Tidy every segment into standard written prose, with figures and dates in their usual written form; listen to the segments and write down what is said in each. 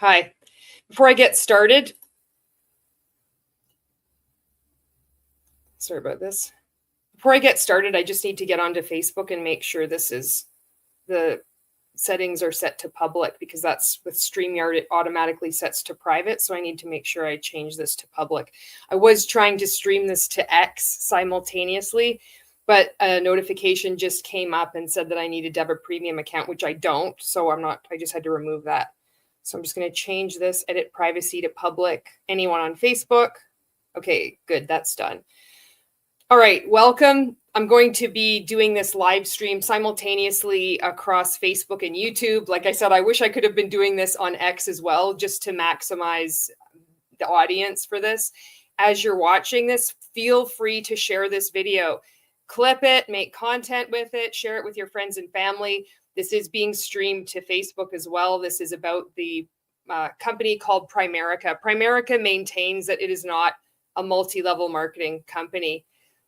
Hi. Before I get started, sorry about this. Before I get started, I just need to get onto Facebook and make sure the settings are set to public, because that's with StreamYard, it automatically sets to private. So I need to make sure I change this to public. I was trying to stream this to X simultaneously, but a notification just came up and said that I needed to have a premium account, which I don't. So I just had to remove that. So I'm just going to change this, edit privacy to public. Anyone on Facebook? Okay, good. That's done. All right, welcome. I'm going to be doing this live stream simultaneously across Facebook and YouTube. Like I said, I wish I could have been doing this on X as well, just to maximize the audience for this. As you're watching this, feel free to share this video. Clip it, make content with it, share it with your friends and family. This is being streamed to Facebook as well. This is about the company called Primerica. Primerica maintains that it is not a multi-level marketing company.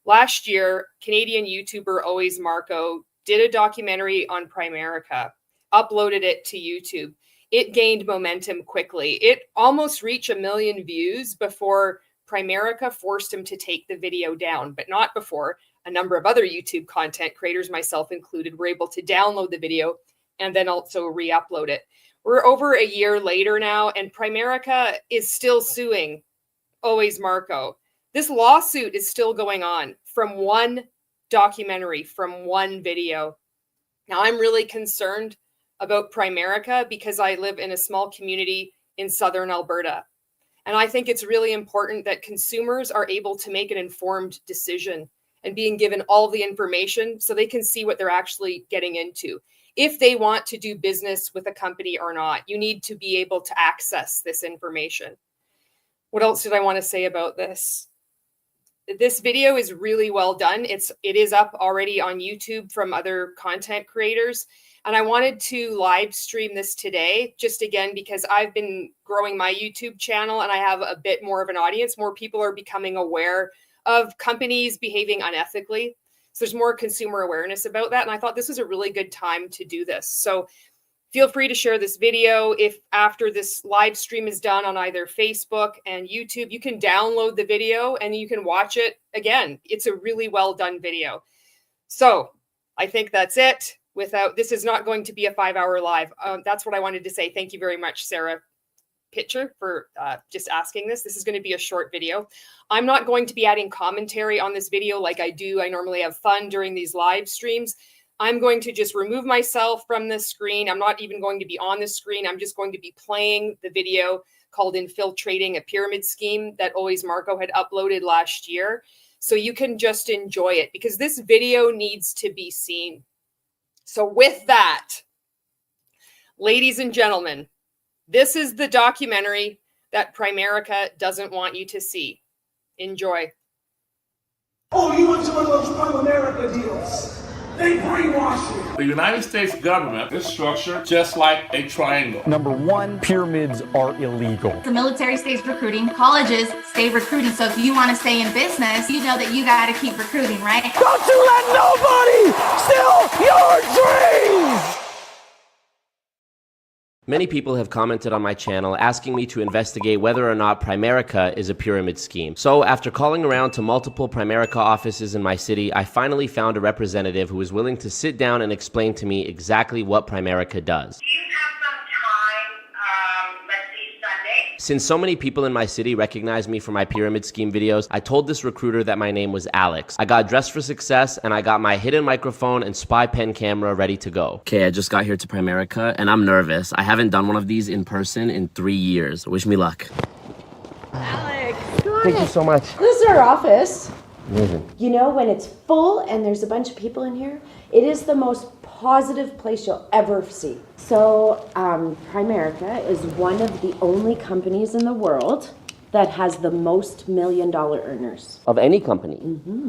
Last year, Canadian YouTuber Always Marco did a documentary on Primerica, uploaded it to YouTube. It gained momentum quickly. It almost reached 1 million views before Primerica forced him to take the video down, but not before a number of other YouTube content creators, myself included, were able to download the video and then also re-upload it. We're over a year later now, and Primerica is still suing Always Marco. This lawsuit is still going on from one documentary, from one video. Now, I'm really concerned about Primerica because I live in a small community in southern Alberta. And I think it's really important that consumers are able to make an informed decision and being given all the information so they can see what they're actually getting into. If they want to do business with a company or not, you need to be able to access this information. What else did I want to say about this? This video is really well done. It is up already on YouTube from other content creators. And I wanted to live stream this today, just again, because I've been growing my YouTube channel and I have a bit more of an audience. More people are becoming aware of companies behaving unethically. So there's more consumer awareness about that. And I thought this was a really good time to do this. So feel free to share this video. If after this live stream is done on either Facebook and YouTube, you can download the video and you can watch it again. It's a really well done video. So I think that's it. This is not going to be a 5-hour live. That's what I wanted to say. Thank you very much, Sarah Pitcher, for just asking this. This is going to be a short video. I'm not going to be adding commentary on this video like I do. I normally have fun during these live streams. I'm going to just remove myself from the screen. I'm not even going to be on the screen. I'm just going to be playing the video called Infiltrating a Pyramid Scheme that Always Marco had uploaded last year. So you can just enjoy it because this video needs to be seen. So with that, ladies and gentlemen, this is the documentary that Primerica doesn't want you to see. Enjoy. Oh, you went to one of those Primerica deals. They brainwash you. The United States government is structured just like a triangle. Number one, pyramids are illegal. The military stays recruiting, colleges stay recruiting. So if you want to stay in business, you know that you got to keep recruiting, right? Don't you let nobody steal your dreams! Many people have commented on my channel asking me to investigate whether or not Primerica is a pyramid scheme. So after calling around to multiple Primerica offices in my city, I finally found a representative who was willing to sit down and explain to me exactly what Primerica does. Do you have some time, let's see, Sunday? Since so many people in my city recognize me for my pyramid scheme videos, I told this recruiter that my name was Alex. I got dressed for success and I got my hidden microphone and spy pen camera ready to go. Okay, I just got here to Primerica and I'm nervous. I haven't done one of these in person in 3 years. Wish me luck. Alex, Thank you so much. this is our office. Amazing. You know, when it's full and there's a bunch of people in here, it is the most positive place you'll ever see. So Primerica is one of the only companies in the world that has the most $1 million earners. Of any company.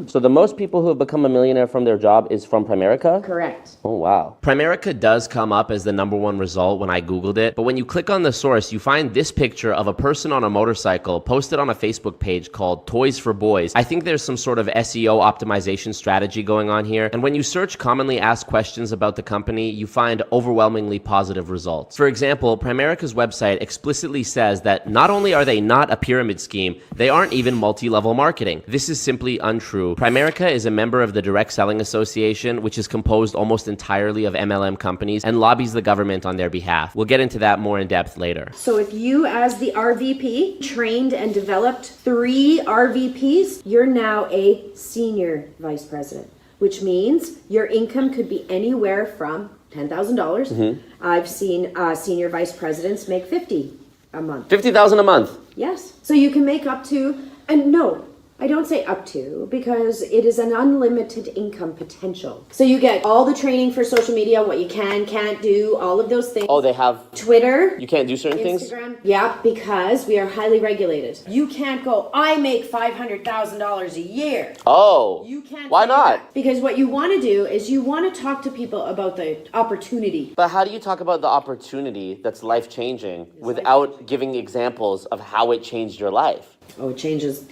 So the most people who have become a millionaire from their job is from Primerica? Correct. Oh, wow. Primerica does come up as the #1 result when I Googled it, but when you click on the source, you find this picture of a person on a motorcycle posted on a Facebook page called Toys for Boys. I think there's some sort of SEO optimization strategy going on here, and when you search commonly asked questions about the company, you find overwhelmingly positive results. For example, Primerica's website explicitly says that not only are they not a pyramid scheme, they aren't even multi-level marketing. This is simply untrue. Primerica is a member of the Direct Selling Association, which is composed almost entirely of MLM companies and lobbies the government on their behalf. We'll get into that more in depth later. So if you, as the RVP, trained and developed 3 RVPs, you're now a senior vice president, which means your income could be anywhere from $10,000. I've seen senior vice presidents make $50,000 a month. $50,000 a month? Yes. So you can make up to, and no, I don't say up to, because it is an unlimited income potential. So you get all the training for social media, what you can, can't do, all of those things. Oh, they have... Twitter. You can't do certain things? Instagram. Yeah, because we are highly regulated. You can't go, I make $500,000 a year. Oh. You can't. Why say not? that. Because what you want to do is you want to talk to people about the opportunity. But how do you talk about the opportunity that's life-changing without giving examples of how it changed your life? Oh, it changes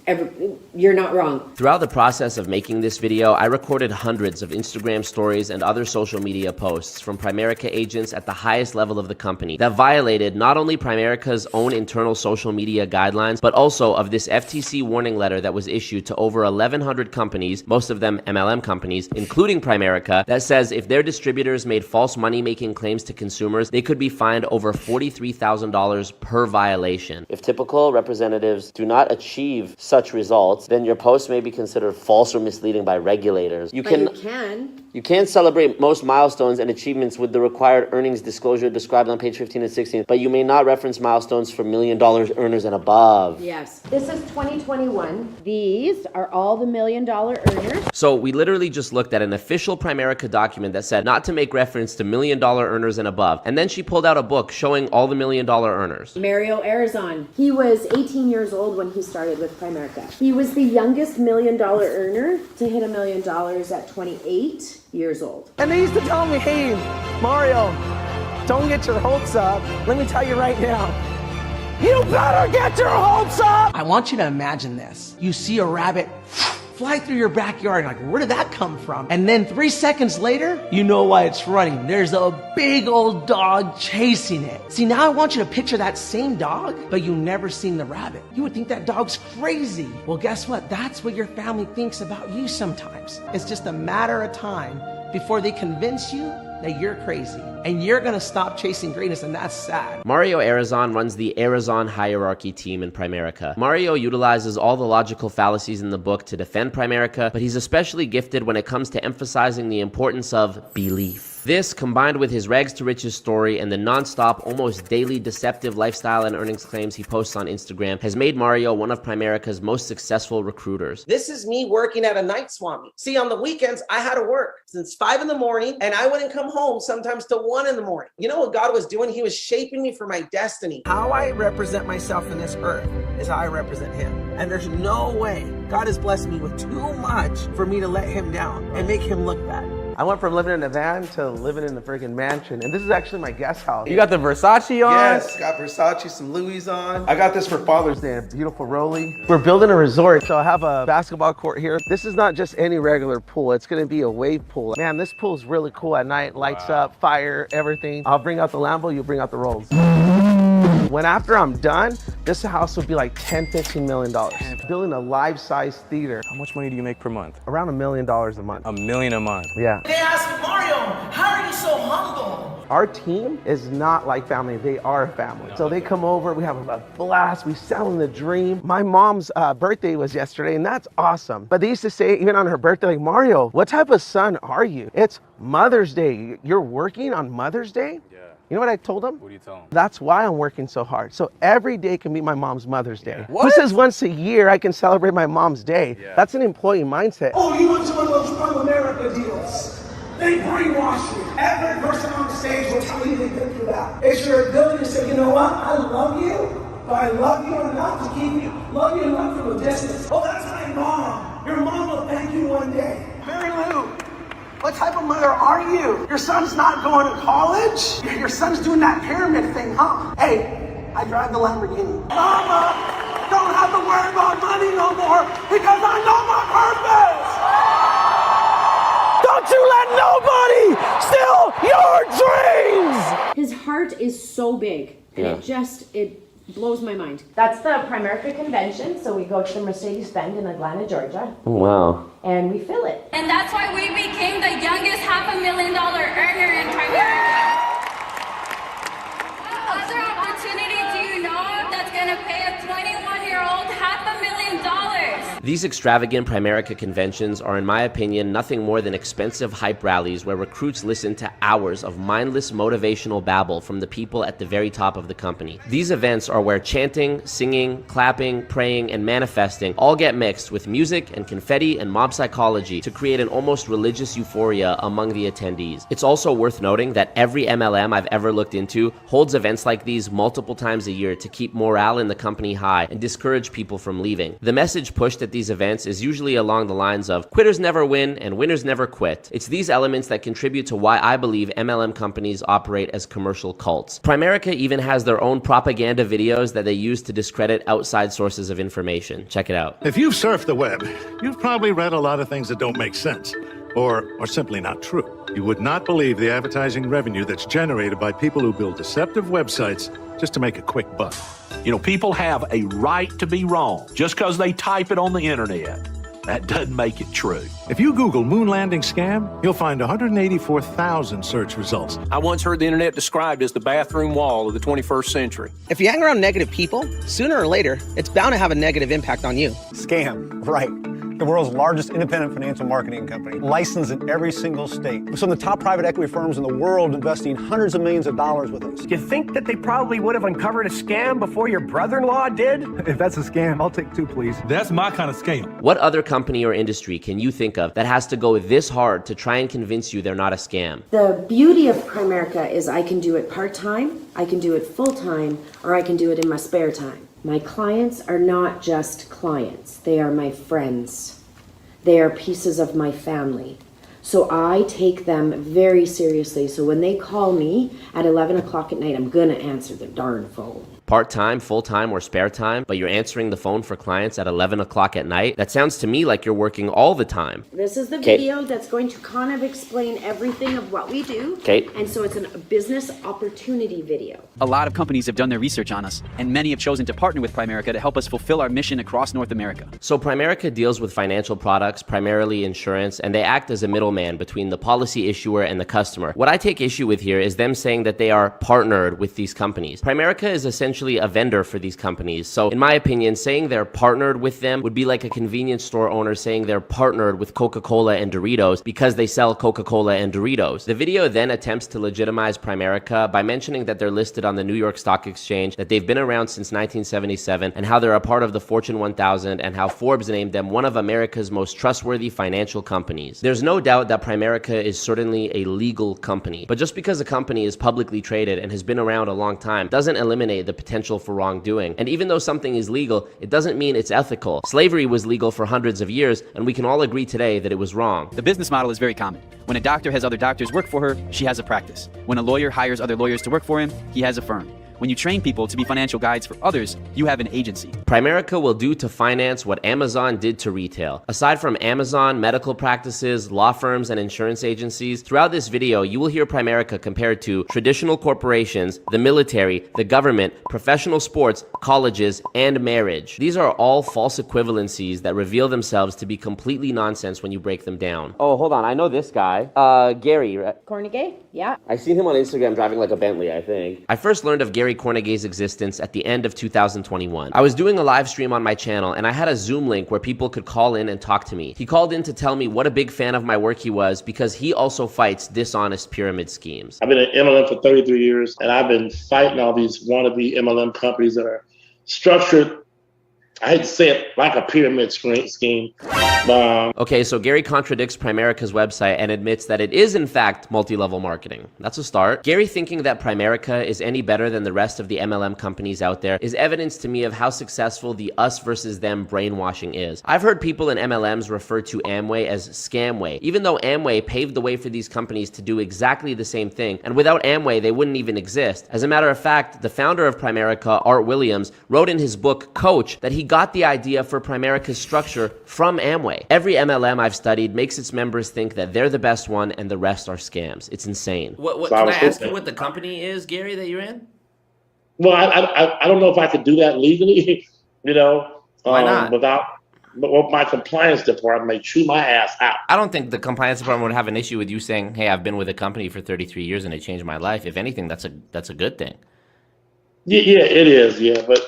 you're not wrong. Throughout the process of making this video, I recorded hundreds of Instagram stories and other social media posts from Primerica agents at the highest level of the company that violated not only Primerica's own internal social media guidelines, but also of this FTC warning letter that was issued to over 1,100 companies, most of them MLM companies, including Primerica, that says if their distributors made false money-making claims to consumers, they could be fined over $43,000 per violation. If typical representatives do not achieve such results, then your post may be considered false or misleading by regulators. You can celebrate most milestones and achievements with the required earnings disclosure described on page 15 and 16, but you may not reference milestones for $1 million earners and above. Yes. This is 2021. These are all the $1 million earners. So we literally just looked at an official Primerica document that said not to make reference to $1 million earners and above, and then she pulled out a book showing all the $1 million earners. Mario Arizon. He was 18 years old when he started with Primerica. He was the youngest $1 million earner to hit $1 million at 28 years old. And they used to tell me, hey, Mario, don't get your hopes up. Let me tell you right now, you better get your hopes up. I want you to imagine this. You see a rabbit fly through your backyard, and like, where did that come from? And then 3 seconds later, you know why it's running. There's a big old dog chasing it. See, now I want you to picture that same dog, but you've never seen the rabbit. You would think that dog's crazy. Well, guess what? That's what your family thinks about you sometimes. It's just a matter of time before they convince you that you're crazy and you're gonna stop chasing greatness, and that's sad. Mario Arizon runs the Arizon hierarchy team in Primerica. Mario utilizes all the logical fallacies in the book to defend Primerica, but he's especially gifted when it comes to emphasizing the importance of belief. This, combined with his rags to riches story and the non-stop, almost daily deceptive lifestyle and earnings claims he posts on Instagram, has made Mario one of Primerica's most successful recruiters. This is me working at a night swami. See, on the weekends, I had to work since 5 in the morning, and I wouldn't come home sometimes till 1 in the morning. You know what God was doing? He was shaping me for my destiny. How I represent myself in this earth is how I represent him. And there's no way God has blessed me with too much for me to let him down and make him look bad. I went from living in a van to living in the freaking mansion. And this is actually my guest house. You got the Versace on? Yes, got Versace, some Louis on. I got this for Father's Day, a beautiful Rolly. We're building a resort, so I have a basketball court here. This is not just any regular pool. It's gonna be a wave pool. Man, this pool is really cool at night. Lights up, fire, everything. I'll bring out the Lambo, you'll bring out the Rolls. When after I'm done, this house will be like $10, $15 million. Building a life-size theater. How much money do you make per month? Around $1 million a month. $1 million a month? Yeah. They asked me, Mario, how are you so humble? Our team is not like family, they are family. So they come over, we have a blast, we sell them the dream. My mom's birthday was yesterday, and that's awesome. But they used to say, even on her birthday, like, Mario, what type of son are you? It's Mother's Day. You're working on Mother's Day? Yeah. You know what I told him? What do you tell him? That's why I'm working so hard. So every day can be my mom's Mother's Day. What? Who says once a year I can celebrate my mom's day? Yeah. That's an employee mindset. Oh, you went to one of those Primerica deals. They brainwash you. Every person on stage will tell you they think you that. It's your ability to say, you know what? I love you, Do I love you enough to keep you, love you enough from a distance? Oh, that's my mom. Your mom will thank you one day. Mary Lou, what type of mother are you? Your son's not going to college? Your son's doing that pyramid thing, huh? Hey, I drive the Lamborghini. Mama, don't have to worry about money no more because I know my purpose. Don't you let nobody steal your dreams! His heart is so big, and it blows my mind. That's the Primerica convention, so we go to the Mercedes-Benz in Atlanta, Georgia. Oh, wow. And we fill it. And that's why we became the youngest $500,000 earner in Primerica. What other opportunity do you know of that's gonna pay a 21-year-old $500,000? These extravagant Primerica conventions are, in my opinion, nothing more than expensive hype rallies where recruits listen to hours of mindless motivational babble from the people at the very top of the company. These events are where chanting, singing, clapping, praying, and manifesting all get mixed with music and confetti and mob psychology to create an almost religious euphoria among the attendees. It's also worth noting that every MLM I've ever looked into holds events like these multiple times a year to keep morale in the company high and discourage people from leaving. The message pushed at these events is usually along the lines of quitters never win and winners never quit. It's these elements that contribute to why I believe MLM companies operate as commercial cults. Primerica even has their own propaganda videos that they use to discredit outside sources of information. Check it out. If you've surfed the web, you've probably read a lot of things that don't make sense or are simply not true. You would not believe the advertising revenue that's generated by people who build deceptive websites just to make a quick buck. You know, people have a right to be wrong. Just because they type it on the internet, that doesn't make it true. If you Google moon landing scam, you'll find 184,000 search results. I once heard the internet described as the bathroom wall of the 21st century. If you hang around negative people, sooner or later, it's bound to have a negative impact on you. Scam, right. The world's largest independent financial marketing company, licensed in every single state. With some of the top private equity firms in the world investing hundreds of millions of dollars with us. You think that they probably would have uncovered a scam before your brother-in-law did? If that's a scam, I'll take two, please. That's my kind of scam. What other company or industry can you think of that has to go this hard to try and convince you they're not a scam? The beauty of Primerica is I can do it part-time, I can do it full-time, or I can do it in my spare time. My clients are not just clients. They are my friends. They are pieces of my family. So I take them very seriously. So when they call me at 11 o'clock at night, I'm gonna answer the darn phone. Part-time, full-time, or spare time, but you're answering the phone for clients at 11 o'clock at night? That sounds to me like you're working all the time. This is the video that's going to kind of explain everything of what we do. Okay. And so it's a business opportunity video. A lot of companies have done their research on us, and many have chosen to partner with Primerica to help us fulfill our mission across North America. So Primerica deals with financial products, primarily insurance, and they act as a middleman between the policy issuer and the customer. What I take issue with here is them saying that they are partnered with these companies. Primerica is essentially a vendor for these companies. So in my opinion, saying they're partnered with them would be like a convenience store owner saying they're partnered with Coca-Cola and Doritos because they sell Coca-Cola and Doritos. The video then attempts to legitimize Primerica by mentioning that they're listed on the New York Stock Exchange, that they've been around since 1977, and how they're a part of the Fortune 1000, and how Forbes named them one of America's most trustworthy financial companies. There's no doubt that Primerica is certainly a legal company, but just because a company is publicly traded and has been around a long time doesn't eliminate the potential for wrongdoing. And even though something is legal, it doesn't mean it's ethical. Slavery was legal for hundreds of years, and we can all agree today that it was wrong. The business model is very common. When a doctor has other doctors work for her, she has a practice. When a lawyer hires other lawyers to work for him, he has a firm. When you train people to be financial guides for others, you have an agency. Primerica will do to finance what Amazon did to retail. Aside from Amazon, medical practices, law firms, and insurance agencies, throughout this video, you will hear Primerica compared to traditional corporations, the military, the government, professional sports, colleges, and marriage. These are all false equivalencies that reveal themselves to be completely nonsense when you break them down. Oh, hold on. I know this guy. Gary, right? Cornegay? Yeah. I've seen him on Instagram driving like a Bentley, I think. I first learned of Gary Cornegay's existence at the end of 2021. I was doing a live stream on my channel and I had a Zoom link where people could call in and talk to me. He called in to tell me what a big fan of my work he was because he also fights dishonest pyramid schemes. I've been at MLM for 33 years and I've been fighting all these wannabe MLM companies that are structured I hate to say it, like a pyramid scheme. Okay, so Gary contradicts Primerica's website and admits that it is in fact multi-level marketing. That's a start. Gary thinking that Primerica is any better than the rest of the MLM companies out there is evidence to me of how successful the us versus them brainwashing is. I've heard people in MLMs refer to Amway as Scamway, even though Amway paved the way for these companies to do exactly the same thing, and without Amway they wouldn't even exist. As a matter of fact, the founder of Primerica, Art Williams, wrote in his book Coach that he got the idea for Primerica's structure from Amway. Every MLM I've studied makes its members think that they're the best one and the rest are scams. It's insane. What can I ask you what the company is, Gary, that you're in? Well, I don't know if I could do that legally, you know. Why not? But my compliance department may chew my ass out. I don't think the compliance department would have an issue with you saying, hey, I've been with a company for 33 years and it changed my life. If anything, that's a good thing. Yeah, it is. Yeah, but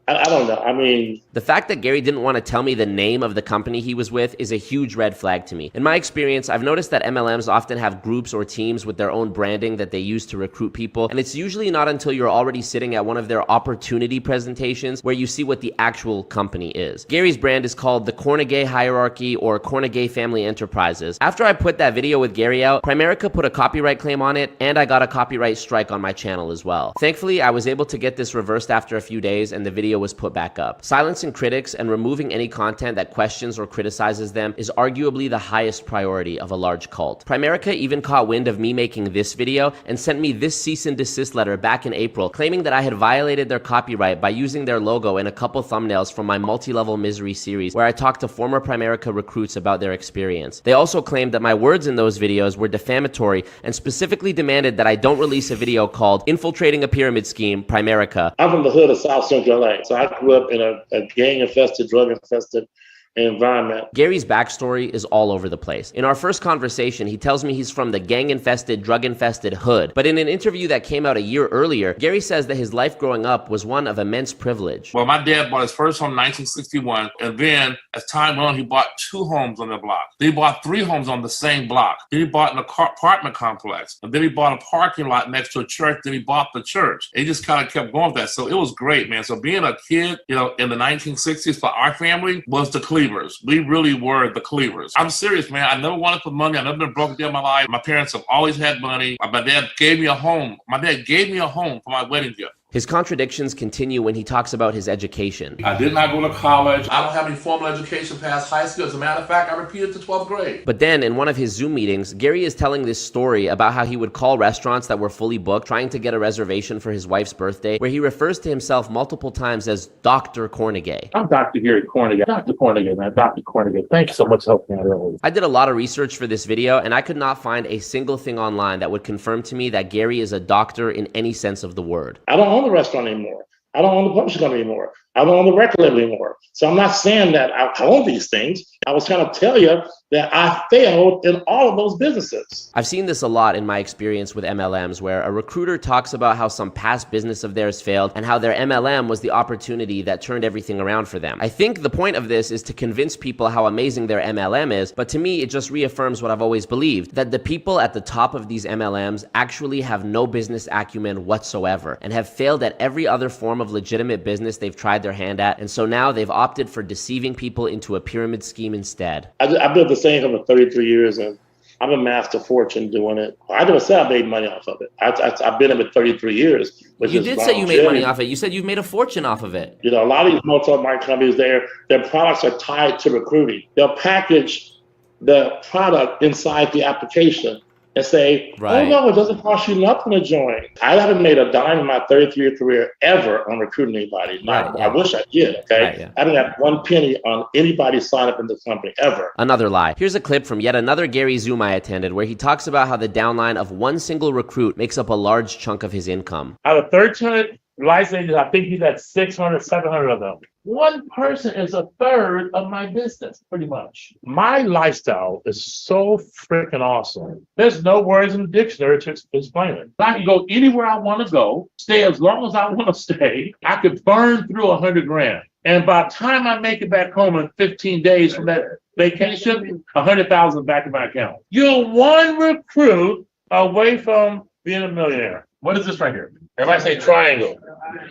I don't know. I mean, the fact that Gary didn't want to tell me the name of the company he was with is a huge red flag to me. In my experience, I've noticed that MLMs often have groups or teams with their own branding that they use to recruit people, and it's usually not until you're already sitting at one of their opportunity presentations where you see what the actual company is. Gary's brand is called the Cornegay Hierarchy or Cornegay Family Enterprises. After I put that video with Gary out, Primerica put a copyright claim on it, and I got a copyright strike on my channel as well. Thankfully, I was able to get this reversed after a few days, and the video was put back up. Silencing critics and removing any content that questions or criticizes them is arguably the highest priority of a large cult. Primerica even caught wind of me making this video and sent me this cease and desist letter back in April, claiming that I had violated their copyright by using their logo in a couple thumbnails from my multi-level misery series where I talked to former Primerica recruits about their experience. They also claimed that my words in those videos were defamatory and specifically demanded that I don't release a video called Infiltrating a Pyramid Scheme, Primerica. I'm from the hood of South Central LA, so I grew up in a gang-infested, drug-infested environment. Gary's backstory is all over the place. In our first conversation, he tells me he's from the gang-infested, drug-infested hood. But in an interview that came out a year earlier, Gary says that his life growing up was one of immense privilege. Well, my dad bought his first home in 1961, and then as time went on, he bought 2 homes on the block. Then he bought 3 homes on the same block. Then he bought an apartment complex. And then he bought a parking lot next to a church. Then he bought the church. And he just kind of kept going with that. So it was great, man. So being a kid, you know, in the 1960s for our family was the Cleveland. We really were the cleavers. I'm serious, man. I never wanted for money. I've never been broke a day in my life. My parents have always had money. My dad gave me a home. My dad gave me a home for my wedding gift. His contradictions continue when he talks about his education. I did not go to college. I don't have any formal education past high school. As a matter of fact, I repeated to 12th grade. But then in one of his Zoom meetings, Gary is telling this story about how he would call restaurants that were fully booked, trying to get a reservation for his wife's birthday, where he refers to himself multiple times as Dr. Cornegay. I'm Dr. Gary Cornegay. Dr. Cornegay, man. Dr. Cornegay. Thank you so much for helping me out earlier. I did a lot of research for this video, and I could not find a single thing online that would confirm to me that Gary is a doctor in any sense of the word. I don't own the restaurant anymore. I don't own the publishing company anymore. I don't own the record label anymore. So I'm not saying that I own these things. I was trying to tell you that I failed in all of those businesses. I've seen this a lot in my experience with MLMs, where a recruiter talks about how some past business of theirs failed and how their MLM was the opportunity that turned everything around for them. I think the point of this is to convince people how amazing their MLM is, but to me, it just reaffirms what I've always believed, that the people at the top of these MLMs actually have no business acumen whatsoever and have failed at every other form of legitimate business they've tried their hand at, and so now they've opted for deceiving people into a pyramid scheme instead. I built the same company for 33 years, and I've amassed a fortune doing it. I never said I made money off of it. I've been in it 33 years. You did say you made money off it. You said you've made a fortune off of it. You know, a lot of these multi-market companies, their products are tied to recruiting. They'll package the product inside the application and say, right. Oh no, it doesn't cost you nothing to join. I haven't made a dime in my 33-year career ever on recruiting anybody. I wish I did, okay? Right, yeah. I didn't have one penny on anybody sign up in the company, ever. Another lie. Here's a clip from yet another Gary Zoom I attended where he talks about how the downline of one single recruit makes up a large chunk of his income. Out of 1,300 licenses, I think he's at 600, 700 of them. One person is a third of my business, pretty much. My lifestyle is so freaking awesome. There's no words in the dictionary to explain it. I can go anywhere I want to go, stay as long as I want to stay. I could burn through 100 grand. And by the time I make it back home in 15 days from that vacation, 100,000 back in my account. You're one recruit away from being a millionaire. What is this right here? Everybody say triangle.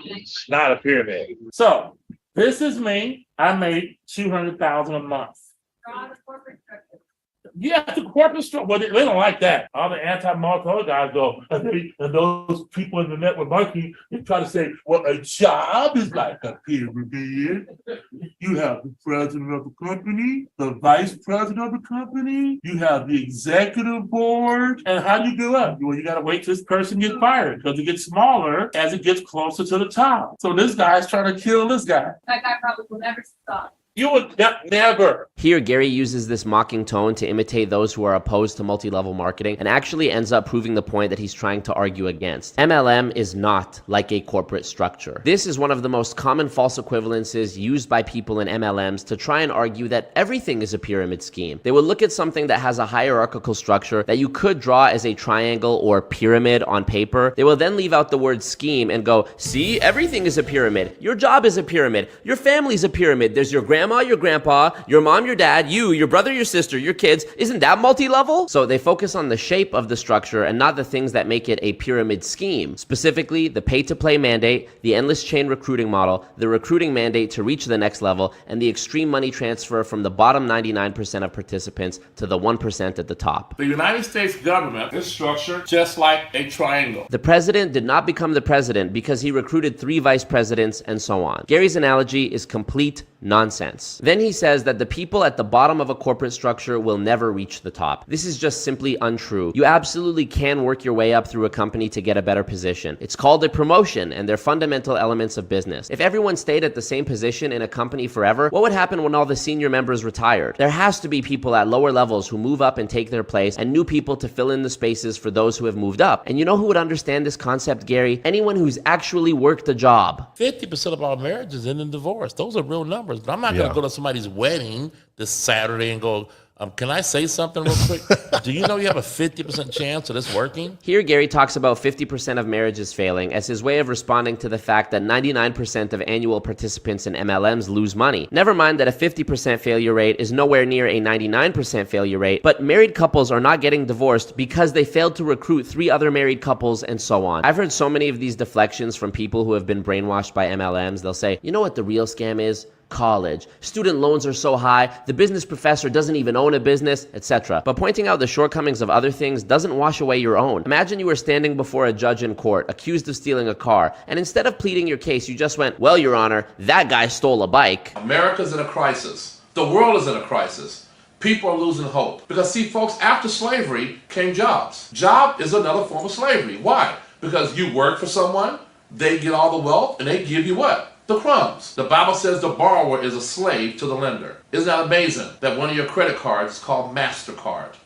It's not a pyramid. So This is me. I made $200,000 a month. Yeah, the corporate structure. Well, they don't like that. All the anti-marketing guys go, and those people in the network marketing, they try to say, well, a job is like a pyramid. You have the president of the company, the vice president of the company, you have the executive board, and how do you go up? Well, you got to wait till this person gets fired because it gets smaller as it gets closer to the top. So this guy's trying to kill this guy. That guy probably will never stop. You would never. Here, Gary uses this mocking tone to imitate those who are opposed to multi-level marketing and actually ends up proving the point that he's trying to argue against. MLM is not like a corporate structure. This is one of the most common false equivalences used by people in MLMs to try and argue that everything is a pyramid scheme. They will look at something that has a hierarchical structure that you could draw as a triangle or pyramid on paper. They will then leave out the word scheme and go, see, everything is a pyramid. Your job is a pyramid. Your family's a pyramid. There's your grandma, your grandpa, your mom, your dad, you, your brother, your sister, your kids. Isn't that multi-level? So they focus on the shape of the structure and not the things that make it a pyramid scheme. Specifically, the pay-to-play mandate, the endless chain recruiting model, the recruiting mandate to reach the next level, and the extreme money transfer from the bottom 99% of participants to the 1% at the top. The United States government is structured just like a triangle. The president did not become the president because he recruited 3 vice presidents and so on. Gary's analogy is complete nonsense. Then he says that the people at the bottom of a corporate structure will never reach the top. This is just simply untrue. You absolutely can work your way up through a company to get a better position. It's called a promotion, and they're fundamental elements of business. If everyone stayed at the same position in a company forever, what would happen when all the senior members retired? There has to be people at lower levels who move up and take their place, and new people to fill in the spaces for those who have moved up. And you know who would understand this concept, Gary? Anyone who's actually worked a job. 50% of our marriages end in divorce. Those are real numbers. But I'm not going to go to somebody's wedding this Saturday and go, can I say something real quick? Do you know you have a 50% chance of this working? Here, Gary talks about 50% of marriages failing as his way of responding to the fact that 99% of annual participants in MLMs lose money. Never mind that a 50% failure rate is nowhere near a 99% failure rate, but married couples are not getting divorced because they failed to recruit 3 other married couples and so on. I've heard so many of these deflections from people who have been brainwashed by MLMs. They'll say, you know what the real scam is? College. Student loans are so high, the business professor doesn't even own a business, etc. But pointing out the shortcomings of other things doesn't wash away your own. Imagine you were standing before a judge in court, accused of stealing a car, and instead of pleading your case, you just went, well, Your Honor, that guy stole a bike. America's in a crisis. The world is in a crisis. People are losing hope. Because see, folks, after slavery came jobs. Job is another form of slavery. Why? Because you work for someone, they get all the wealth, and they give you what? The crumbs. The Bible says the borrower is a slave to the lender. Isn't that amazing that one of your credit cards is called MasterCard?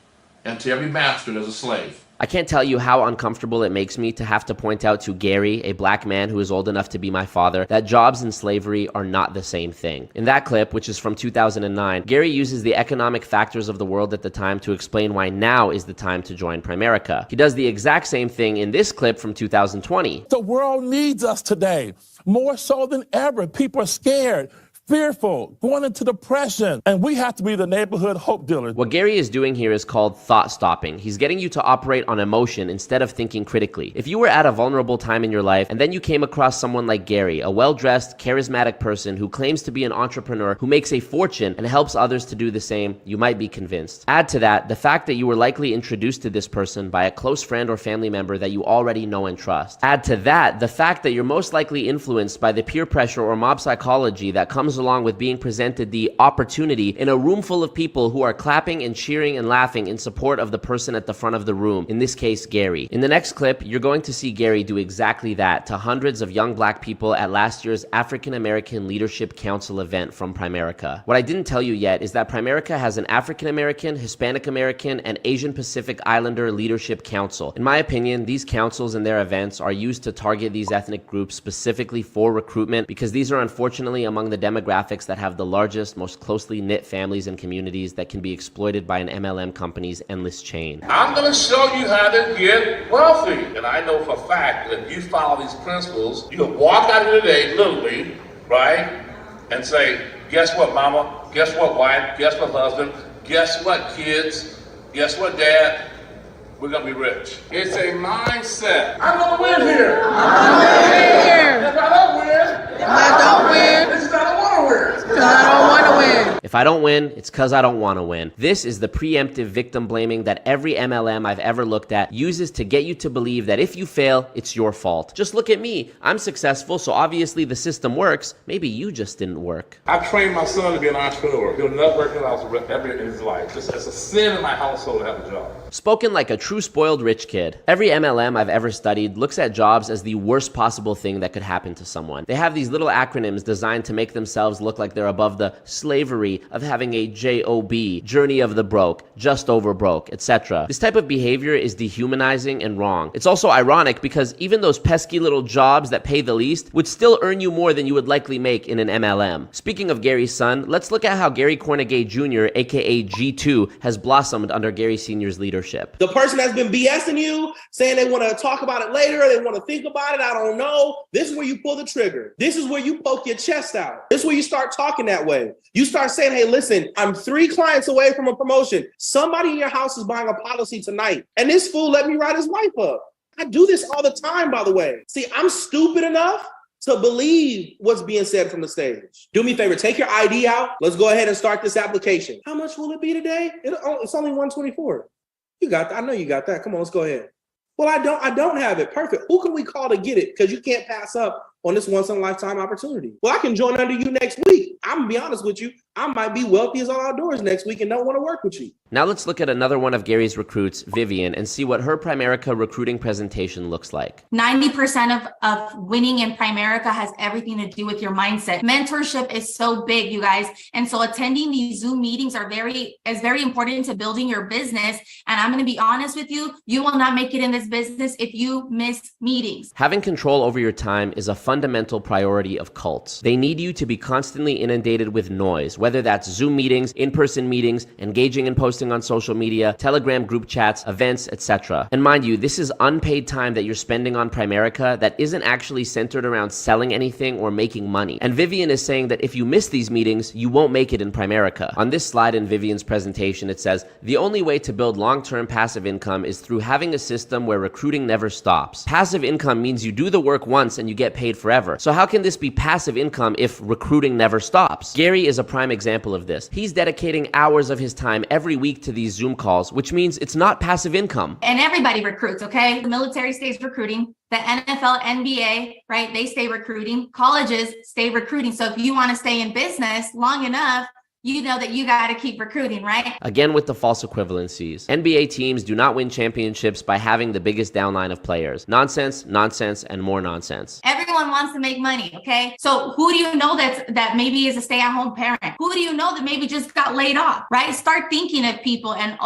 And to every master, there's a slave. I can't tell you how uncomfortable it makes me to have to point out to Gary, a black man who is old enough to be my father, that jobs and slavery are not the same thing. In that clip, which is from 2009, Gary uses the economic factors of the world at the time to explain why now is the time to join Primerica. He does the exact same thing in this clip from 2020. The world needs us today, more so than ever. People are scared, fearful, going into depression, and we have to be the neighborhood hope dealers. What Gary is doing here is called thought stopping. He's getting you to operate on emotion instead of thinking critically. If you were at a vulnerable time in your life and then you came across someone like Gary, a well-dressed, charismatic person who claims to be an entrepreneur, who makes a fortune and helps others to do the same, you might be convinced. Add to that the fact that you were likely introduced to this person by a close friend or family member that you already know and trust. Add to that the fact that you're most likely influenced by the peer pressure or mob psychology that comes along with being presented the opportunity in a room full of people who are clapping and cheering and laughing in support of the person at the front of the room, in this case, Gary. In the next clip, you're going to see Gary do exactly that to hundreds of young black people at last year's African American Leadership Council event from Primerica. What I didn't tell you yet is that Primerica has an African American, Hispanic American, and Asian Pacific Islander Leadership Council. In my opinion, these councils and their events are used to target these ethnic groups specifically for recruitment because these are unfortunately among the demographics that have the largest, most closely knit families and communities that can be exploited by an MLM company's endless chain. I'm going to show you how to get wealthy. And I know for a fact that if you follow these principles, you can walk out here today, literally, right, and say, guess what, mama? Guess what, wife? Guess what, husband? Guess what, kids? Guess what, dad? We're going to be rich. It's a mindset. I'm going to win here. I'm going to win here. If I don't win, this is not a win. If I don't win, it's because I don't want to win. This is the preemptive victim blaming that every MLM I've ever looked at uses to get you to believe that if you fail, it's your fault. Just look at me. I'm successful, so obviously the system works. Maybe you just didn't work. I trained my son to be an entrepreneur. He'll never work in his life. It's a sin in my household to have a job. Spoken like a true spoiled rich kid. Every MLM I've ever studied looks at jobs as the worst possible thing that could happen to someone. They have these little acronyms designed to make themselves look like they're above the slavery of having a JOB, journey of the broke, just over broke, etc. This type of behavior is dehumanizing and wrong. It's also ironic because even those pesky little jobs that pay the least would still earn you more than you would likely make in an MLM. Speaking of Gary's son, let's look at how Gary Cornegay Jr., aka G2, has blossomed under Gary Sr.'s leadership. The person that's been BSing you, saying they want to talk about it later, they want to think about it, I don't know. This is where you pull the trigger. This is where you poke your chest out. This is where you start talking that way. You start saying, hey, listen, I'm 3 clients away from a promotion. Somebody in your house is buying a policy tonight, and this fool let me write his wife up. I do this all the time, by the way. See, I'm stupid enough to believe what's being said from the stage. Do me a favor, take your ID out. Let's go ahead and start this application. How much will it be today? It's only $124. You got that. I know you got that. Come on, let's go ahead. Well, I don't have it. Perfect. Who can we call to get it? Because you can't pass up on this once in a lifetime opportunity. Well, I can join under you next week. I'm gonna be honest with you. I might be wealthy as all outdoors next week and don't want to work with you. Now let's look at another one of Gary's recruits, Vivian, and see what her Primerica recruiting presentation looks like. 90% of winning in Primerica has everything to do with your mindset. Mentorship is so big, you guys. And so attending these Zoom meetings is very important to building your business. And I'm going to be honest with you, you will not make it in this business if you miss meetings. Having control over your time is a fundamental priority of cults. They need you to be constantly inundated with noise, whether that's Zoom meetings, in-person meetings, engaging and posting on social media, Telegram group chats, events, etc. And mind you, this is unpaid time that you're spending on Primerica that isn't actually centered around selling anything or making money. And Vivian is saying that if you miss these meetings, you won't make it in Primerica. On this slide in Vivian's presentation, it says, the only way to build long-term passive income is through having a system where recruiting never stops. Passive income means you do the work once and you get paid forever. So how can this be passive income if recruiting never stops? Gary is a prime example of this. He's dedicating hours of his time every week to these Zoom calls, which means it's not passive income. And everybody recruits, okay? The military stays recruiting. The NFL, NBA, right? They stay recruiting. Colleges stay recruiting. So if you want to stay in business long enough, you know that you got to keep recruiting, right? Again with the false equivalencies. NBA teams do not win championships by having the biggest downline of players. Nonsense, nonsense, and more nonsense. Everyone wants to make money, okay? So who do you know that maybe is a stay-at-home parent? Who do you know that maybe just got laid off, right? Start thinking of people and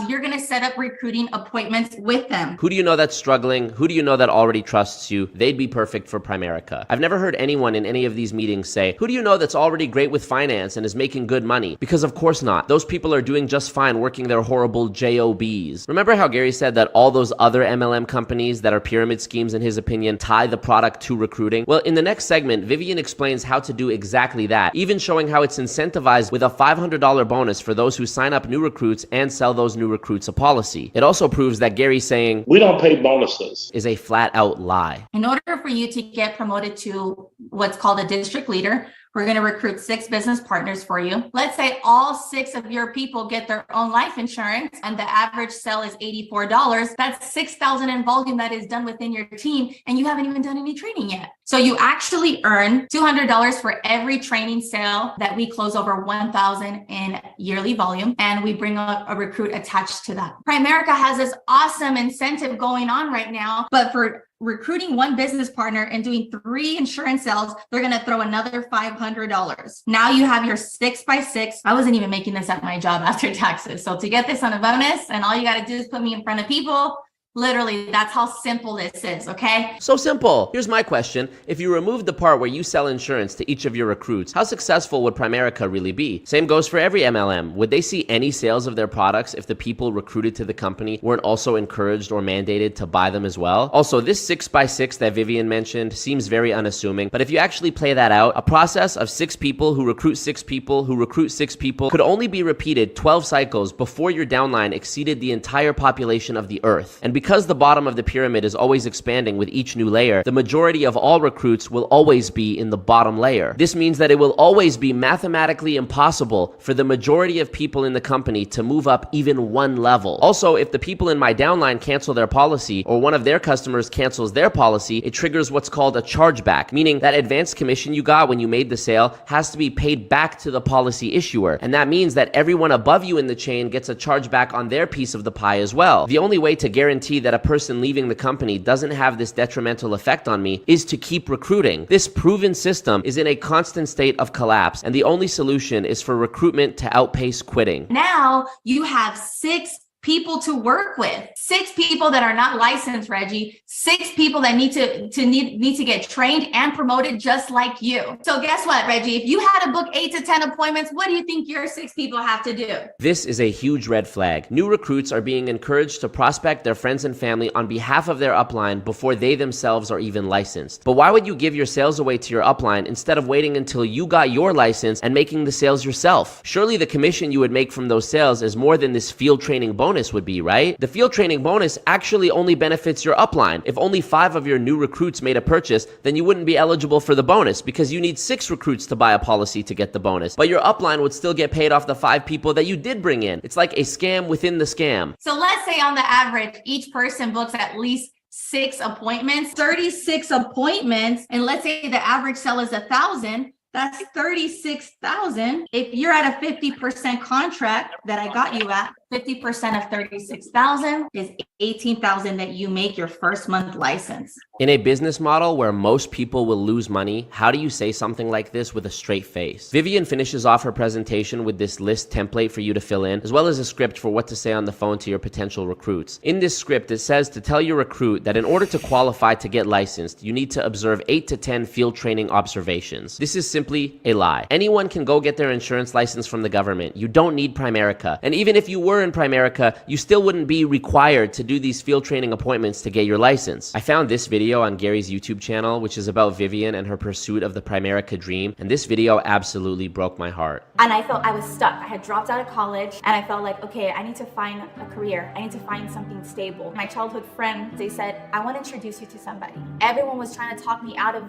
you're going to set up recruiting appointments with them. Who do you know that's struggling? Who do you know that already trusts you? They'd be perfect for Primerica. I've never heard anyone in any of these meetings say, who do you know that's already great with finance and is making good money? Because of course not. Those people are doing just fine working their horrible JOBs. Remember how Gary said that all those other MLM companies that are pyramid schemes in his opinion tie the product to recruiting? Well, in the next segment, Vivian explains how to do exactly that, even showing how it's incentivized with a $500 bonus for those who sign up new recruits and sell those new recruits a policy. It also proves that Gary saying, we don't pay bonuses, is a flat out lie. In order for you to get promoted to what's called a district leader, we're going to recruit 6 business partners for you. Let's say all 6 of your people get their own life insurance and the average sell is $84. That's $6,000 in volume that is done within your team and you haven't even done any training yet. So you actually earn $200 for every training sale that we close over $1,000 in yearly volume, and we bring a recruit attached to that. Primerica has this awesome incentive going on right now, but for recruiting 1 business partner and doing 3 insurance sales, they're going to throw another $500. Now you have your 6x6. I wasn't even making this at my job after taxes. So to get this on a bonus, and all you got to do is put me in front of people. Literally, that's how simple this is, okay? So simple. Here's my question. If you remove the part where you sell insurance to each of your recruits, how successful would Primerica really be? Same goes for every MLM. Would they see any sales of their products if the people recruited to the company weren't also encouraged or mandated to buy them as well? Also, this 6x6 that Vivian mentioned seems very unassuming, but if you actually play that out, a process of 6 people who recruit 6 people who recruit 6 people could only be repeated 12 cycles before your downline exceeded the entire population of the earth. And because the bottom of the pyramid is always expanding with each new layer, the majority of all recruits will always be in the bottom layer. This means that it will always be mathematically impossible for the majority of people in the company to move up even one level. Also, if the people in my downline cancel their policy or one of their customers cancels their policy, it triggers what's called a chargeback, meaning that advanced commission you got when you made the sale has to be paid back to the policy issuer. And that means that everyone above you in the chain gets a chargeback on their piece of the pie as well. The only way to guarantee that a person leaving the company doesn't have this detrimental effect on me is to keep recruiting. This proven system is in a constant state of collapse, and the only solution is for recruitment to outpace quitting. Now you have 6 people to work with, 6 people that are not licensed, Reggie, 6 people that need to get trained and promoted just like you. So guess what, Reggie? If you had to book 8 to 10 appointments, what do you think your 6 people have to do? This is a huge red flag. New recruits are being encouraged to prospect their friends and family on behalf of their upline before they themselves are even licensed. But why would you give your sales away to your upline instead of waiting until you got your license and making the sales yourself? Surely the commission you would make from those sales is more than this field training bonus would be, right? The field training bonus actually only benefits your upline. If only 5 of your new recruits made a purchase, then you wouldn't be eligible for the bonus because you need 6 recruits to buy a policy to get the bonus. But your upline would still get paid off the 5 people that you did bring in. It's like a scam within the scam. So let's say on the average, each person books at least 6 appointments, 36 appointments, and let's say the average sell is 1,000. That's 36,000. If you're at a 50% contract that I got you at, 50% of 36,000 is 18,000 that you make your first month license. In a business model where most people will lose money, how do you say something like this with a straight face? Vivian finishes off her presentation with this list template for you to fill in, as well as a script for what to say on the phone to your potential recruits. In this script, it says to tell your recruit that in order to qualify to get licensed, you need to observe 8 to 10 field training observations. This is simply a lie. Anyone can go get their insurance license from the government. You don't need Primerica. And even if you were in Primerica, you still wouldn't be required to do these field training appointments to get your license. I found this video on Gary's YouTube channel, which is about Vivian and her pursuit of the Primerica dream, and this video absolutely broke my heart. And I felt I was stuck. I had dropped out of college, and I felt like, okay, I need to find a career. I need to find something stable. My childhood friend, they said, I want to introduce you to somebody. Everyone was trying to talk me out of,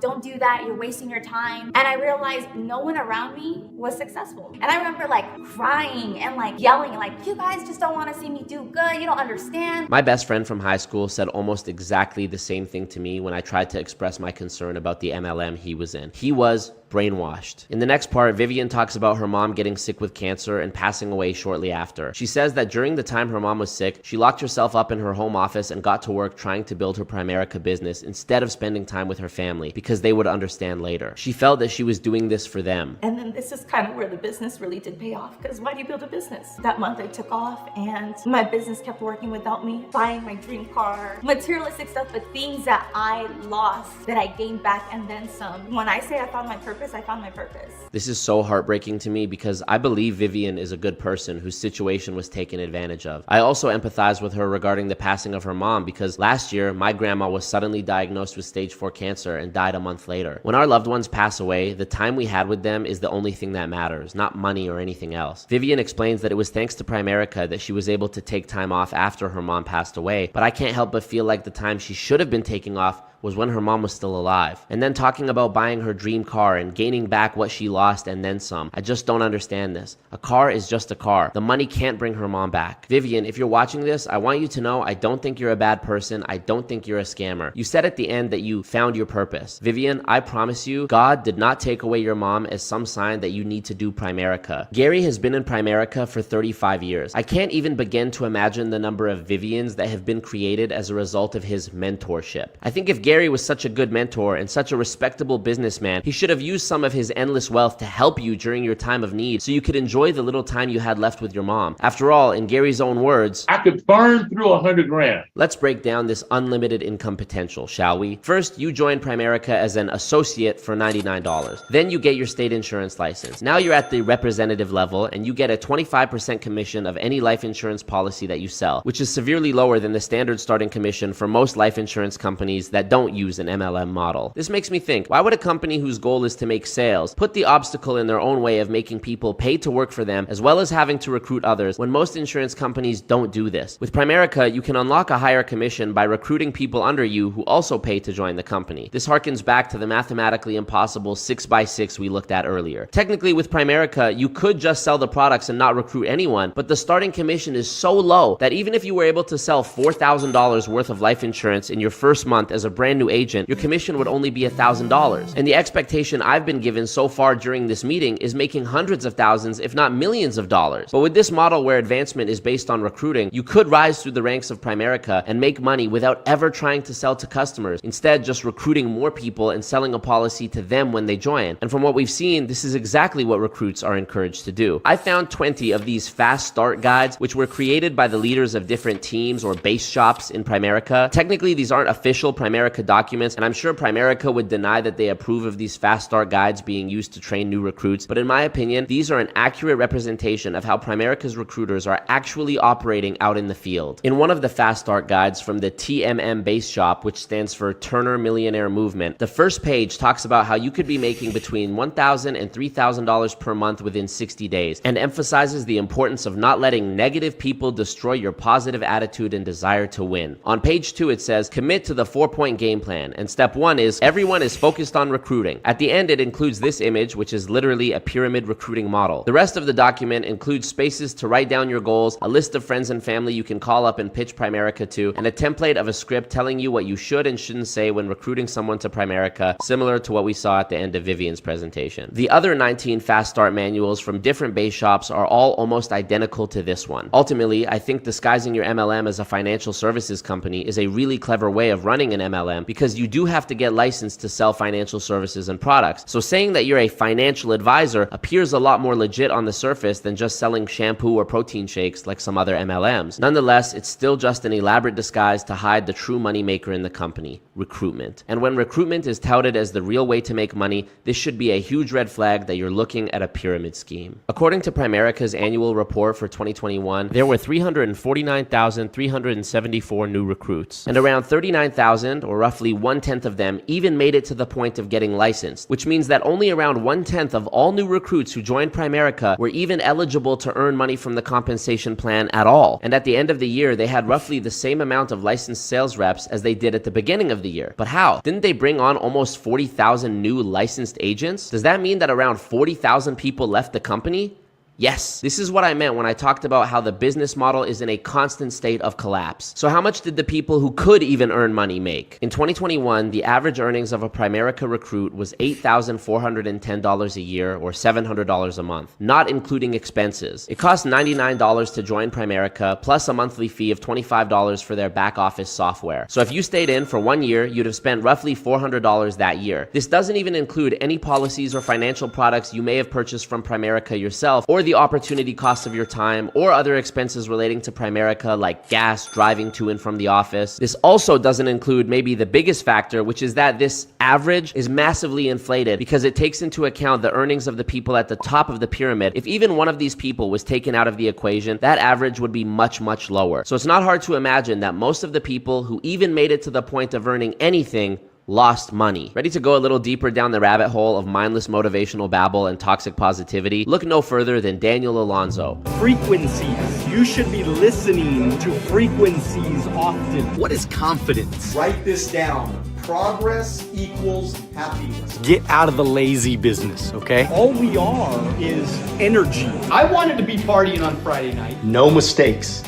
don't do that, you're wasting your time. And I realized no one around me was successful. And I remember crying and yelling, you guys just don't want to see me do good, you don't understand. My best friend from high school said almost exactly the same thing to me when I tried to express my concern about the MLM he was in. He was brainwashed. In the next part, Vivian talks about her mom getting sick with cancer and passing away shortly after. She says that during the time her mom was sick, she locked herself up in her home office and got to work trying to build her Primerica business instead of spending time with her family because they would understand later. She felt that she was doing this for them. And then this is kind of where the business really did pay off, because why do you build a business? That month I took off and my business kept working without me, buying my dream car, materialistic stuff, but things that I lost that I gained back and then some. When I say I found my purpose, I found my purpose. This is so heartbreaking to me because I believe Vivian is a good person whose situation was taken advantage of. I also empathize with her regarding the passing of her mom because last year, my grandma was suddenly diagnosed with stage 4 cancer and died a month later. When our loved ones pass away, the time we had with them is the only thing that matters, not money or anything else. Vivian explains that it was thanks to Primerica that she was able to take time off after her mom passed away, but I can't help but feel like the time she should have been taking off was when her mom was still alive. And then talking about buying her dream car and gaining back what she lost and then some. I just don't understand this. A car is just a car. The money can't bring her mom back. Vivian, if you're watching this, I want you to know I don't think you're a bad person. I don't think you're a scammer. You said at the end that you found your purpose. Vivian, I promise you, God did not take away your mom as some sign that you need to do Primerica. Gary has been in Primerica for 35 years. I can't even begin to imagine the number of Vivians that have been created as a result of his mentorship. I think if Gary was such a good mentor and such a respectable businessman, he should have used some of his endless wealth to help you during your time of need so you could enjoy the little time you had left with your mom. After all, in Gary's own words, I could burn through 100 grand. Let's break down this unlimited income potential, shall we? First, you join Primerica as an associate for $99. Then you get your state insurance license. Now you're at the representative level and you get a 25% commission of any life insurance policy that you sell, which is severely lower than the standard starting commission for most life insurance companies that don't don't use an MLM model. This makes me think, why would a company whose goal is to make sales put the obstacle in their own way of making people pay to work for them as well as having to recruit others when most insurance companies don't do this? With Primerica, you can unlock a higher commission by recruiting people under you who also pay to join the company. This harkens back to the mathematically impossible 6x6 we looked at earlier. Technically, with Primerica, you could just sell the products and not recruit anyone, but the starting commission is so low that even if you were able to sell $4,000 worth of life insurance in your first month as a brand new agent, your commission would only be $1,000. And the expectation I've been given so far during this meeting is making hundreds of thousands, if not millions of dollars. But with this model where advancement is based on recruiting, you could rise through the ranks of Primerica and make money without ever trying to sell to customers, instead just recruiting more people and selling a policy to them when they join. And from what we've seen, this is exactly what recruits are encouraged to do. I found 20 of these fast start guides, which were created by the leaders of different teams or base shops in Primerica. Technically, these aren't official Primerica documents, and I'm sure Primerica would deny that they approve of these fast start guides being used to train new recruits, but in my opinion, these are an accurate representation of how Primerica's recruiters are actually operating out in the field. In one of the fast start guides from the TMM base shop, which stands for Turner Millionaire Movement, the first page talks about how you could be making between $1,000 and $3,000 per month within 60 days, and emphasizes the importance of not letting negative people destroy your positive attitude and desire to win. On page 2, it says, commit to the 4-point game plan, and step 1 is everyone is focused on recruiting. At the end, it includes this image, which is literally a pyramid recruiting model. The rest of the document includes spaces to write down your goals, a list of friends and family you can call up and pitch Primerica to, and a template of a script telling you what you should and shouldn't say when recruiting someone to Primerica, similar to what we saw at the end of Vivian's presentation. The other 19 fast start manuals from different base shops are all almost identical to this one. Ultimately, I think disguising your MLM as a financial services company is a really clever way of running an MLM, because you do have to get licensed to sell financial services and products. So saying that you're a financial advisor appears a lot more legit on the surface than just selling shampoo or protein shakes like some other MLMs. Nonetheless, it's still just an elaborate disguise to hide the true moneymaker in the company, recruitment. And when recruitment is touted as the real way to make money, this should be a huge red flag that you're looking at a pyramid scheme. According to Primerica's annual report for 2021, there were 349,374 new recruits, and around 39,000, or roughly 1/10 of them, even made it to the point of getting licensed, which means that only around 1/10 of all new recruits who joined Primerica were even eligible to earn money from the compensation plan at all. And at the end of the year, they had roughly the same amount of licensed sales reps as they did at the beginning of the year. But how? Didn't they bring on almost 40,000 new licensed agents? Does that mean that around 40,000 people left the company? Yes, this is what I meant when I talked about how the business model is in a constant state of collapse. So how much did the people who could even earn money make? In 2021, the average earnings of a Primerica recruit was $8,410 a year, or $700 a month, not including expenses. It cost $99 to join Primerica, plus a monthly fee of $25 for their back office software. So if you stayed in for 1 year, you'd have spent roughly $400 that year. This doesn't even include any policies or financial products you may have purchased from Primerica yourself, or the opportunity cost of your time, or other expenses relating to Primerica like gas, driving to and from the office. This also doesn't include maybe the biggest factor, which is that this average is massively inflated because it takes into account the earnings of the people at the top of the pyramid. If even one of these people was taken out of the equation, that average would be much, much lower. So it's not hard to imagine that most of the people who even made it to the point of earning anything lost money. Ready to go a little deeper down the rabbit hole of mindless motivational babble and toxic positivity? Look no further than Daniel Alonzo. Frequencies. You should be listening to frequencies often. What is confidence? Write this down. Progress equals happiness. Get out of the lazy business, okay? All we are is energy. I wanted to be partying on Friday night. No mistakes.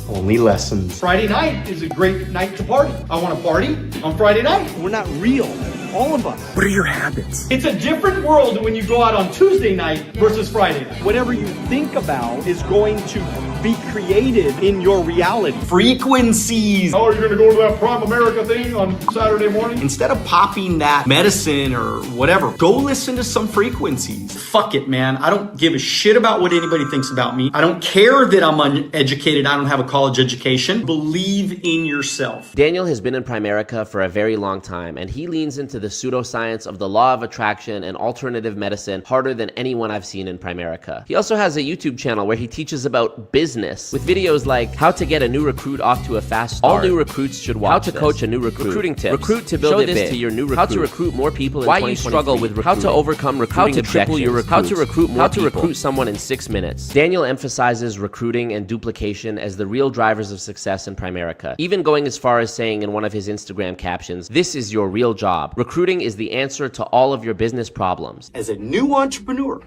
Only lessons. Friday night is a great night to party. I want to party on Friday night. We're not real. All of us. What are your habits? It's a different world when you go out on Tuesday night versus Friday night. Whatever you think about is going to be created in your reality. Frequencies. Oh, you're going to go to that Primerica thing on Saturday morning? Instead of popping that medicine or whatever, go listen to some frequencies. Fuck it, man. I don't give a shit about what anybody thinks about me. I don't care that I'm uneducated. I don't have a college education. Believe in yourself. Daniel has been in Primerica for a very long time, and he leans into the pseudoscience of the law of attraction and alternative medicine harder than anyone I've seen in Primerica. He also has a YouTube channel where he teaches about business business with videos like how to get a new recruit off to a fast start. All new recruits should watch how to coach a new recruit. Recruiting tips. Recruit to build it big. To your new recruit. How to recruit more people in 2023. Why you struggle with recruiting. How to overcome recruiting objections. How to triple your recruits. How to recruit more people. How to recruit someone in 6 minutes. Daniel emphasizes recruiting and duplication as the real drivers of success in Primerica, even going as far as saying in one of his Instagram captions, "This is your real job. Recruiting is the answer to all of your business problems." As a new entrepreneur,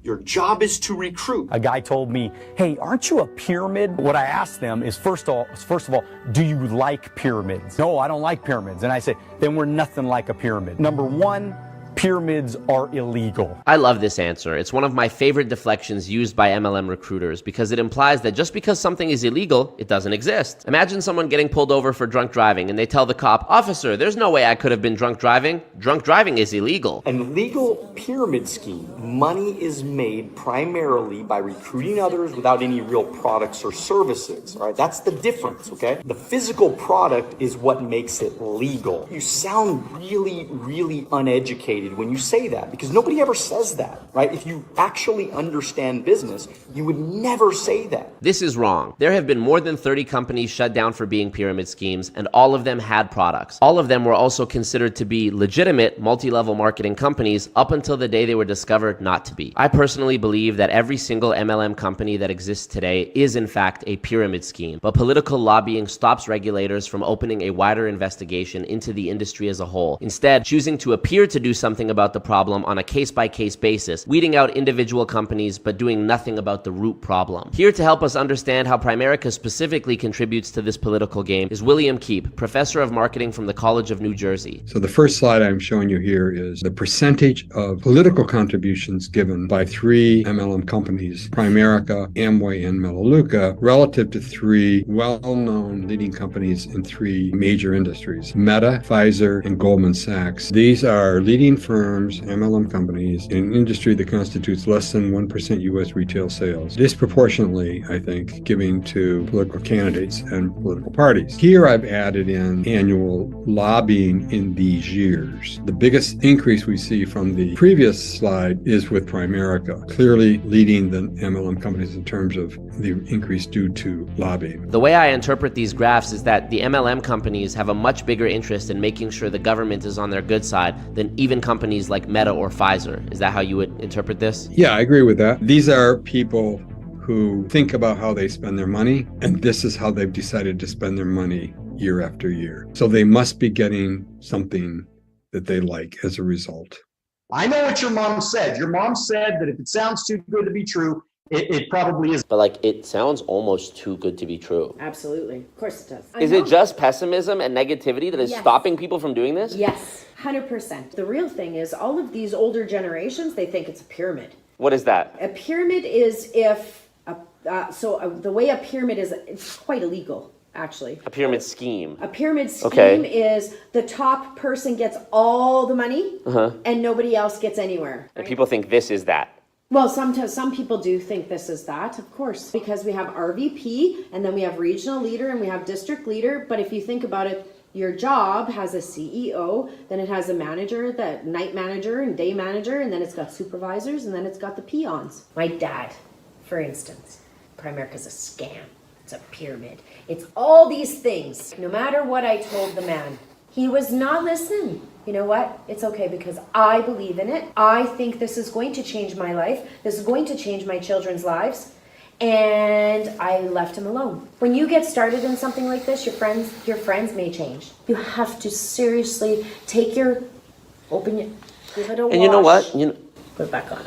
your job is to recruit. A guy told me, "Hey, aren't you a pyramid?" What I asked them is, first of all, do you like pyramids? No, I don't like pyramids. And I said, then we're nothing like a pyramid. Number one, pyramids are illegal. I love this answer. It's one of my favorite deflections used by MLM recruiters because it implies that just because something is illegal, it doesn't exist. Imagine someone getting pulled over for drunk driving and they tell the cop, "Officer, there's no way I could have been drunk driving. Drunk driving is illegal." An legal pyramid scheme, money is made primarily by recruiting others without any real products or services. All right, that's the difference, okay? The physical product is what makes it legal. You sound really, really uneducated when you say that, because nobody ever says that, right? If you actually understand business, you would never say that. This is wrong. There have been more than 30 companies shut down for being pyramid schemes, and all of them had products. All of them were also considered to be legitimate multi-level marketing companies up until the day they were discovered not to be. I personally believe that every single MLM company that exists today is in fact a pyramid scheme, but political lobbying stops regulators from opening a wider investigation into the industry as a whole, instead choosing to appear to do something about the problem on a case-by-case basis, weeding out individual companies but doing nothing about the root problem. Here to help us understand how Primerica specifically contributes to this political game is William Keep, professor of marketing from the College of New Jersey. So the first slide I'm showing you here is the percentage of political contributions given by 3 MLM companies, Primerica, Amway, and Melaleuca, relative to 3 well-known leading companies in 3 major industries, Meta, Pfizer, and Goldman Sachs. These are leading firms, MLM companies, in an industry that constitutes less than 1% U.S. retail sales, disproportionately, I think, giving to political candidates and political parties. Here I've added in annual lobbying in these years. The biggest increase we see from the previous slide is with Primerica, clearly leading the MLM companies in terms of the increase due to lobbying. The way I interpret these graphs is that the MLM companies have a much bigger interest in making sure the government is on their good side than even companies like Meta or Pfizer. Is that how you would interpret this? Yeah, I agree with that. These are people who think about how they spend their money, and this is how they've decided to spend their money year after year. So they must be getting something that they like as a result. I know what your mom said. Your mom said that if it sounds too good to be true, it probably is. But like, it sounds almost too good to be true. Absolutely. Of course it does. Is it just pessimism and negativity that is stopping people from doing this? Yes, 100%. The real thing is all of these older generations, they think it's a pyramid. What is that? A pyramid is the way a pyramid is, it's quite illegal, actually. A pyramid scheme. A pyramid scheme is the top person gets all the money and nobody else gets anywhere. Right? And people think this is that. Well, sometimes some people do think this is that, of course, because we have RVP and then we have regional leader and we have district leader. But if you think about it, your job has a CEO, then it has a manager, the night manager and day manager, and then it's got supervisors, and then it's got the peons. My dad, for instance, Primerica's a scam. It's a pyramid. It's all these things. No matter what I told the man, he was not listening. You know what? It's okay because I believe in it. I think this is going to change my life. This is going to change my children's lives. And I left him alone. When you get started in something like this, your friends may change. You have to seriously take give it a wash. And you know what? Put it back on.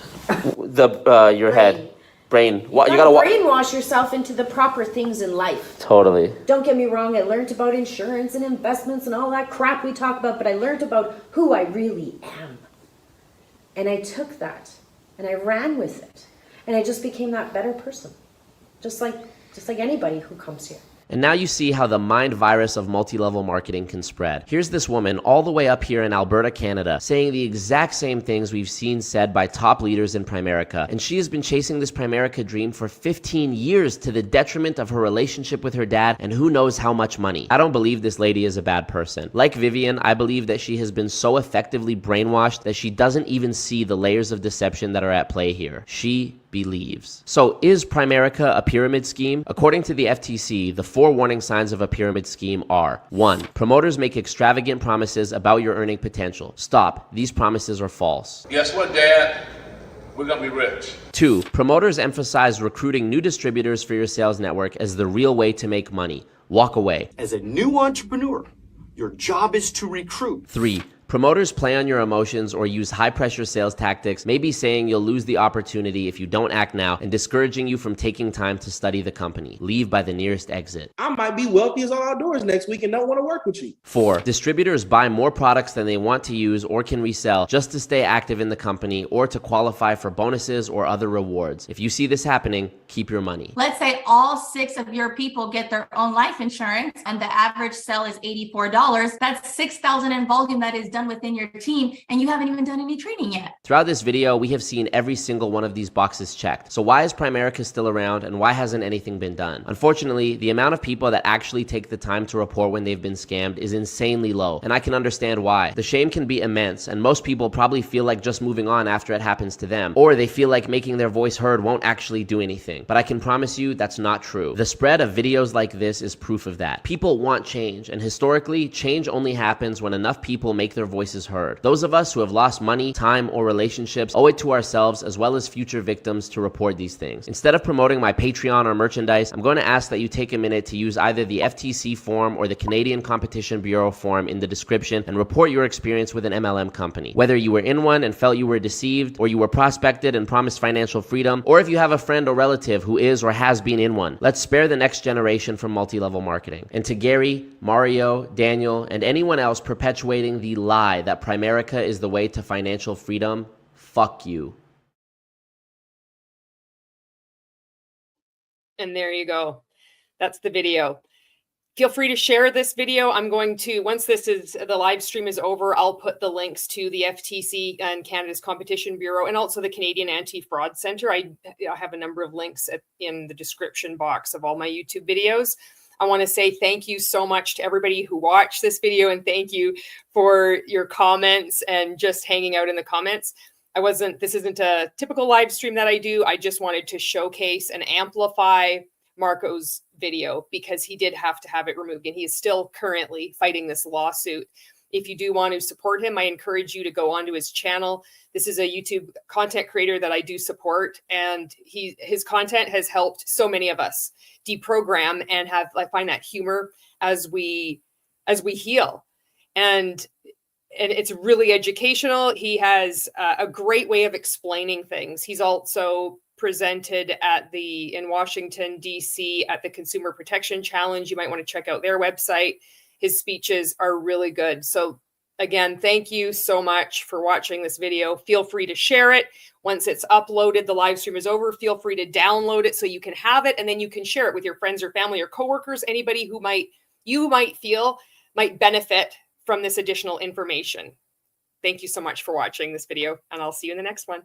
Your head. Brain. You gotta brainwash yourself into the proper things in life. Totally. Don't get me wrong, I learned about insurance and investments and all that crap we talk about, but I learned about who I really am. And I took that and I ran with it. And I just became that better person. Just like anybody who comes here. And now you see how the mind virus of multi-level marketing can spread. Here's this woman all the way up here in Alberta, Canada, saying the exact same things we've seen said by top leaders in Primerica. And she has been chasing this Primerica dream for 15 years to the detriment of her relationship with her dad and who knows how much money. I don't believe this lady is a bad person. Like Vivian, I believe that she has been so effectively brainwashed that she doesn't even see the layers of deception that are at play here. She believes. So is Primerica a pyramid scheme? According to the FTC, the 4 warning signs of a pyramid scheme are: 1. Promoters make extravagant promises about your earning potential. Stop. These promises are false. Guess what, Dad? We're gonna be rich. 2. Promoters emphasize recruiting new distributors for your sales network as the real way to make money. Walk away. As a new entrepreneur, your job is to recruit. 3. Promoters play on your emotions or use high-pressure sales tactics, maybe saying you'll lose the opportunity if you don't act now and discouraging you from taking time to study the company. Leave by the nearest exit. I might be wealthy as all outdoors next week and don't want to work with you. 4. Distributors buy more products than they want to use or can resell just to stay active in the company or to qualify for bonuses or other rewards. If you see this happening, keep your money. Let's say all 6 of your people get their own life insurance and the average sell is $84. That's $6,000 in volume that is done within your team, and you haven't even done any training yet. Throughout this video, we have seen every single one of these boxes checked. So why is Primerica still around, and why hasn't anything been done? Unfortunately, the amount of people that actually take the time to report when they've been scammed is insanely low, and I can understand why. The shame can be immense, and most people probably feel like just moving on after it happens to them, or they feel like making their voice heard won't actually do anything. But I can promise you that's not true. The spread of videos like this is proof of that. People want change, and historically, change only happens when enough people make their voices heard. Those of us who have lost money, time, or relationships owe it to ourselves as well as future victims to report these things. Instead of promoting my Patreon or merchandise, I'm going to ask that you take a minute to use either the FTC form or the Canadian Competition Bureau form in the description and report your experience with an MLM company. Whether you were in one and felt you were deceived, or you were prospected and promised financial freedom, or if you have a friend or relative who is or has been in one. Let's spare the next generation from multi-level marketing. And to Gary, Mario, Daniel, and anyone else perpetuating the lie that Primerica is the way to financial freedom, fuck you. And there you go. That's the video. Feel free to share this video. I'm going to, once the live stream is over, I'll put the links to the FTC and Canada's Competition Bureau and also the Canadian Anti-Fraud Center. I have a number of links in the description box of all my YouTube videos. I want to say thank you so much to everybody who watched this video, and thank you for your comments and just hanging out in the comments. This isn't a typical live stream that I do. I just wanted to showcase and amplify Marco's video because he did have to have it removed, and he is still currently fighting this lawsuit. If you do want to support him, I encourage you to go onto his channel. This is a YouTube content creator that I do support, and his content has helped so many of us deprogram and I find that humor as we heal. And it's really educational. He has a great way of explaining things. He's also presented in Washington, D.C. at the Consumer Protection Challenge. You might want to check out their website. His speeches are really good. So again, thank you so much for watching this video. Feel free to share it. Once it's uploaded, the live stream is over. Feel free to download it so you can have it, and then you can share it with your friends or family or coworkers, anybody who you might feel might benefit from this additional information. Thank you so much for watching this video, and I'll see you in the next one.